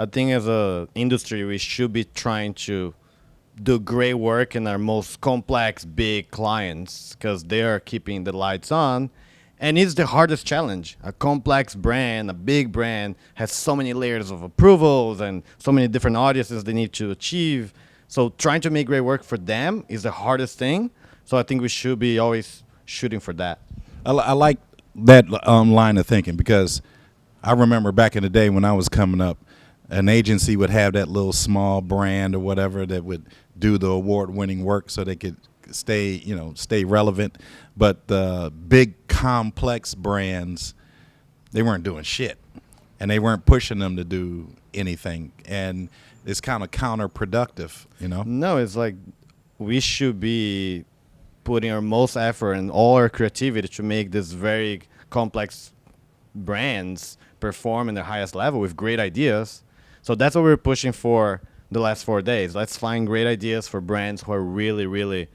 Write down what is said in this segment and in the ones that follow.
I think as a industry, we should be trying to do great work in our most complex, big clients because they are keeping the lights on. And it's the hardest challenge. A complex brand, a big brand, has so many layers of approvals and so many different audiences they need to achieve. So trying to make great work for them is the hardest thing. So I think we should be always shooting for that. I like that line of thinking because I remember back in the day when I was coming up, an agency would have that little small brand or whatever that would do the award-winning work so they could stay relevant. But the big complex brands, they weren't doing shit, and they weren't pushing them to do anything, and it's kind of counterproductive, No, it's like we should be putting our most effort and all our creativity to make this very complex brands perform in the highest level with great ideas. So that's what we're pushing for the last 4 days. Let's find great ideas for brands who are really, really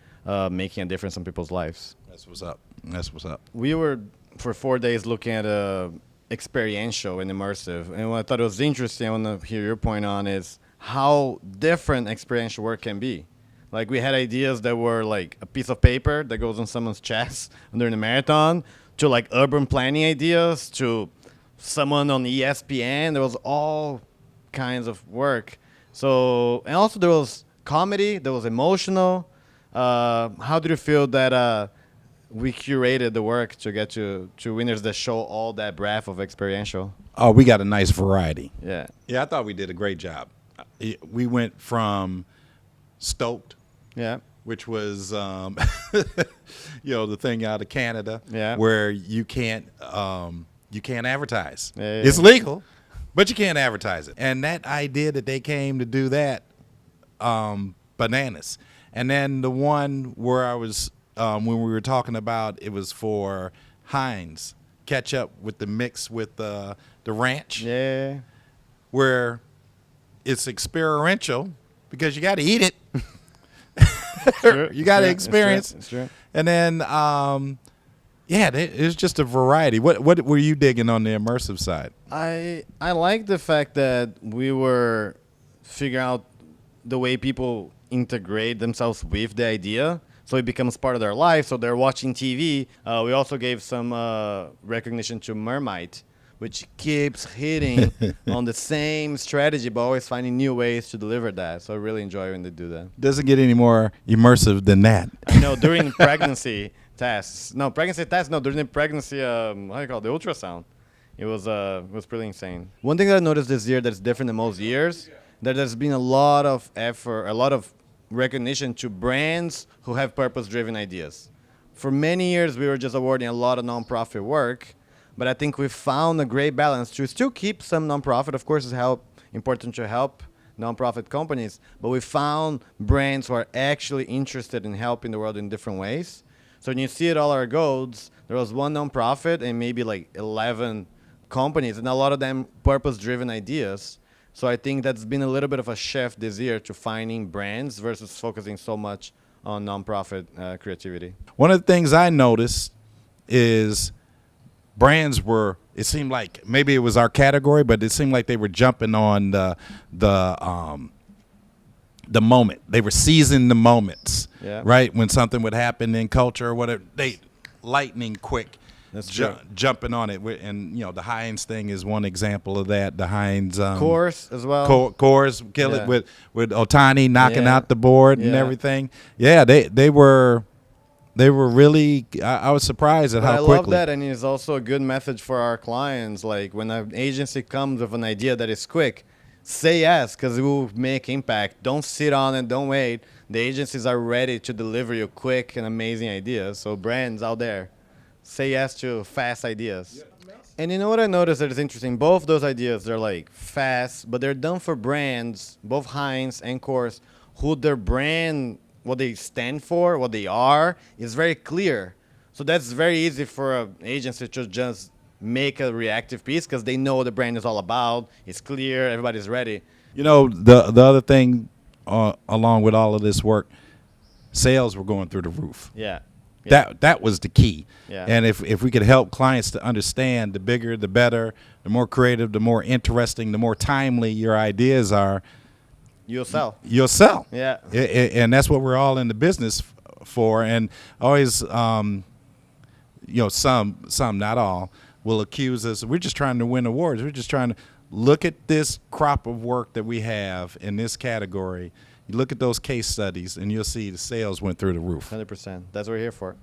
making a difference in people's lives. That's what's up. That's what's up. We were, for 4 days, looking at experiential and immersive. And what I thought was interesting, I want to hear your point on, is how different experiential work can be. Like, we had ideas that were like a piece of paper that goes on someone's chest during a marathon, to like urban planning ideas, to someone on ESPN. There was all kinds of work. So, and also there was comedy, there was emotional. How do you feel that we curated the work to get to winners that show all that breadth of experiential? Oh, we got a nice variety. Yeah. Yeah, I thought we did a great job. We went from Stoked, Yeah. which was the thing out of Canada, Yeah. where you can't advertise. Yeah. It's legal, but you can't advertise it. And that idea that they came to do that, bananas. And then the one where I was when we were talking about, it was for Heinz ketchup with the mix with the ranch, Yeah. where it's experiential because you got to eat it. True. You got to It's true. experience. It's true. And then, it's just a variety. What were you digging on the immersive side? I like the fact that we were figuring out the way people integrate themselves with the idea, so it becomes part of their life. So they're watching TV. We also gave some recognition to Mermite, which keeps hitting on the same strategy, but always finding new ways to deliver that. So I really enjoy when they do that. Doesn't get any more immersive than that. During pregnancy tests. During the pregnancy, how do you call it, the ultrasound. It was pretty insane. One thing that I noticed this year that's different than most years, that there's been a lot of effort, a lot of recognition to brands who have purpose-driven ideas. For many years, we were just awarding a lot of nonprofit work, but I think we found a great balance to still keep some nonprofit. Of course, it's important to help nonprofit companies, but we found brands who are actually interested in helping the world in different ways. So when you see it all our goals, there was one nonprofit and maybe like 11 companies, and a lot of them purpose-driven ideas. So I think that's been a little bit of a shift this year to finding brands versus focusing so much on nonprofit creativity. One of the things I noticed is brands were, it seemed like maybe it was our category, but it seemed like they were jumping on the moment. They were seizing the moments, Yeah. right? When something would happen in culture or whatever, they lightning quick. That's true. Jumping on it. And, the Heinz thing is one example of that. The Heinz Course as well. Course, kill Yeah. it with Otani knocking Yeah. out the board and Yeah. everything. Yeah, they were really, I was surprised at But how I quickly. love that, and it's also a good message for our clients. Like when an agency comes with an idea that is quick, say yes, because it will make impact. Don't sit on it. Don't wait. The agencies are ready to deliver you quick and amazing ideas. So brands out there, say yes to fast ideas. And you know what I noticed that is interesting? Both those ideas, they're like fast, but they're done for brands, both Heinz and Course, who their brand, what they stand for, what they are, is very clear. So that's very easy for an agency to just make a reactive piece because they know what the brand is all about. It's clear, everybody's ready. The other thing along with all of this work, sales were going through the roof. Yeah. That was the key. Yeah. And if we could help clients to understand, the bigger, the better, the more creative, the more interesting, the more timely your ideas are, You'll sell. you'll sell. Yeah. And that's what we're all in the business for. And always, some, not all, will accuse us. We're just trying to win awards. We're just trying to look at this crop of work that we have in this category. You look at those case studies, and you'll see the sales went through the roof. 100%. That's what we're here for.